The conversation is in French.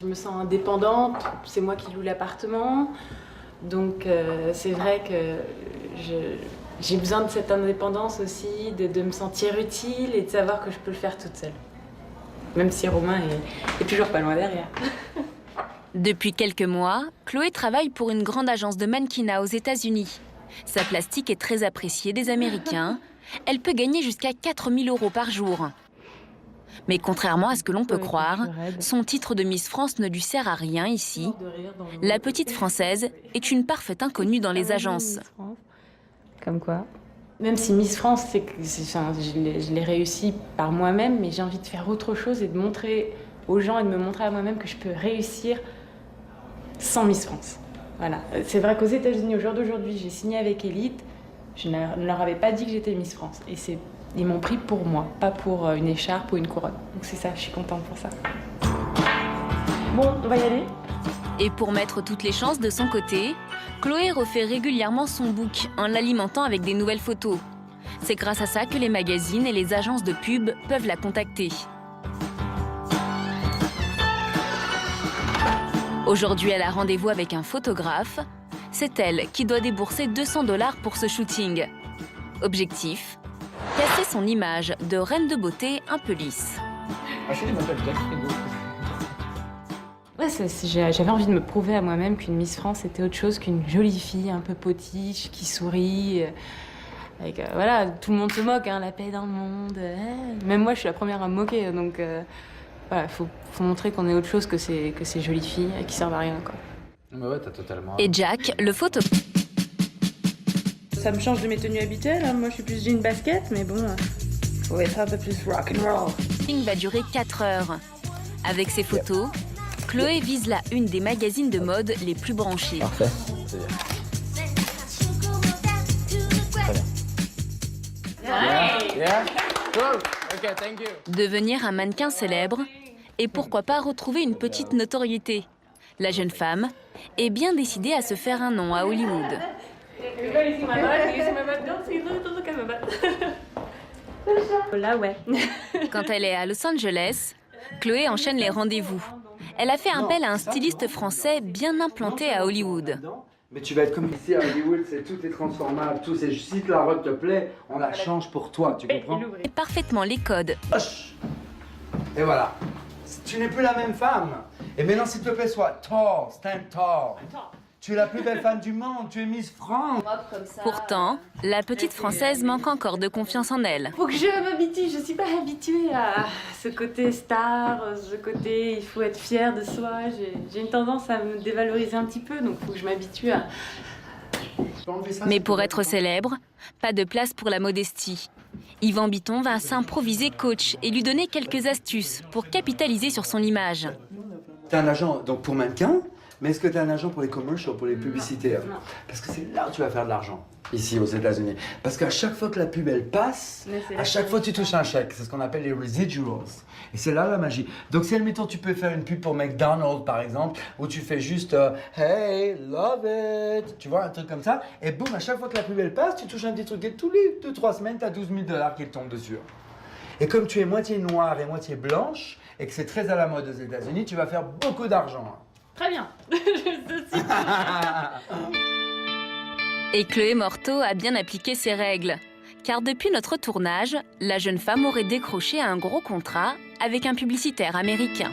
Je me sens indépendante, c'est moi qui loue l'appartement, donc c'est vrai que j'ai besoin de cette indépendance aussi, de me sentir utile et de savoir que je peux le faire toute seule. Même si Romain est toujours pas loin derrière. Depuis quelques mois, Chloé travaille pour une grande agence de mannequinat aux États-Unis. Sa plastique est très appréciée des Américains. Elle peut gagner jusqu'à 4 000 € par jour. Mais contrairement à ce que l'on peut croire, son titre de Miss France ne lui sert à rien ici. La petite Française est une parfaite inconnue dans les agences. Comme quoi. Même si Miss France, je l'ai réussi par moi-même, mais j'ai envie de faire autre chose et de montrer aux gens et de me montrer à moi-même que je peux réussir sans Miss France. Voilà. C'est vrai qu'aux États-Unis, au jour d'aujourd'hui, j'ai signé avec Elite. Je ne leur avais pas dit que j'étais Miss France. Et ils m'ont pris pour moi, pas pour une écharpe ou une couronne. Donc c'est ça, je suis contente pour ça. Bon, on va y aller. Et pour mettre toutes les chances de son côté, Chloé refait régulièrement son book en l'alimentant avec des nouvelles photos. C'est grâce à ça que les magazines et les agences de pub peuvent la contacter. Aujourd'hui, elle a rendez-vous avec un photographe. C'est elle qui doit débourser 200 $ pour ce shooting. Objectif, casser son image de reine de beauté un peu lisse. Ouais, j'avais envie de me prouver à moi-même qu'une Miss France était autre chose qu'une jolie fille un peu potiche, qui sourit. Avec, voilà, tout le monde se moque, hein, la paix dans le monde. Même moi, je suis la première à me moquer, donc voilà, faut montrer qu'on est autre chose que ces jolies filles qui servent à rien, quoi. Mais ouais, t'as totalement... Et Jack, le photographe. Ça me change de mes tenues habituelles, hein. Moi je suis plus jean basket, mais bon, faut être un peu plus rock and roll. Le shooting va durer 4 heures. Avec ses photos, Chloé vise la une des magazines de mode les plus branchés. Parfait, c'est bien. Yeah? Cool. Okay, thank you. Devenir un mannequin célèbre et pourquoi pas retrouver une petite notoriété. La jeune femme est bien décidée à se faire un nom à Hollywood. Là, ouais. Quand elle est à Los Angeles, Chloé enchaîne les rendez-vous. Elle a fait appel à un styliste français bien implanté à Hollywood. Mais tu vas être comme ici à Hollywood, tout est transformable, tout c'est si la robe te plaît, on la change pour toi, tu comprends? Et parfaitement les codes. Et voilà, tu n'es plus la même femme. Et maintenant s'il te plaît, sois tall, stand tall. Tu es la plus belle femme du monde, tu es Miss France. Pourtant, la petite Française manque encore de confiance en elle. Faut que je m'habitue, je suis pas habituée à ce côté star, ce côté il faut être fier de soi. J'ai une tendance à me dévaloriser un petit peu, donc faut que je m'habitue à... Mais pour être célèbre, pas de place pour la modestie. Yvan Bitton va s'improviser coach et lui donner quelques astuces pour capitaliser sur son image. Tu es un agent donc pour mannequin, mais est-ce que tu es un agent pour les commercials, pour les publicités? Non. Parce que c'est là où tu vas faire de l'argent, ici aux États-Unis. Parce qu'à chaque fois que la pub elle passe, à chaque fois tu touches un chèque. C'est ce qu'on appelle les residuals. Et c'est là la magie. Donc si admettons tu peux faire une pub pour McDonald's par exemple, où tu fais juste Hey, love it, tu vois, un truc comme ça. Et boum, à chaque fois que la pub elle passe, tu touches un petit truc. Et tous les 2-3 semaines, tu as 12 000 $ qui tombent dessus. Et comme tu es moitié noire et moitié blanche, et que c'est très à la mode aux États-Unis, tu vas faire beaucoup d'argent. Très bien. Et Chloé Morteau a bien appliqué ses règles. Car depuis notre tournage, la jeune femme aurait décroché un gros contrat avec un publicitaire américain.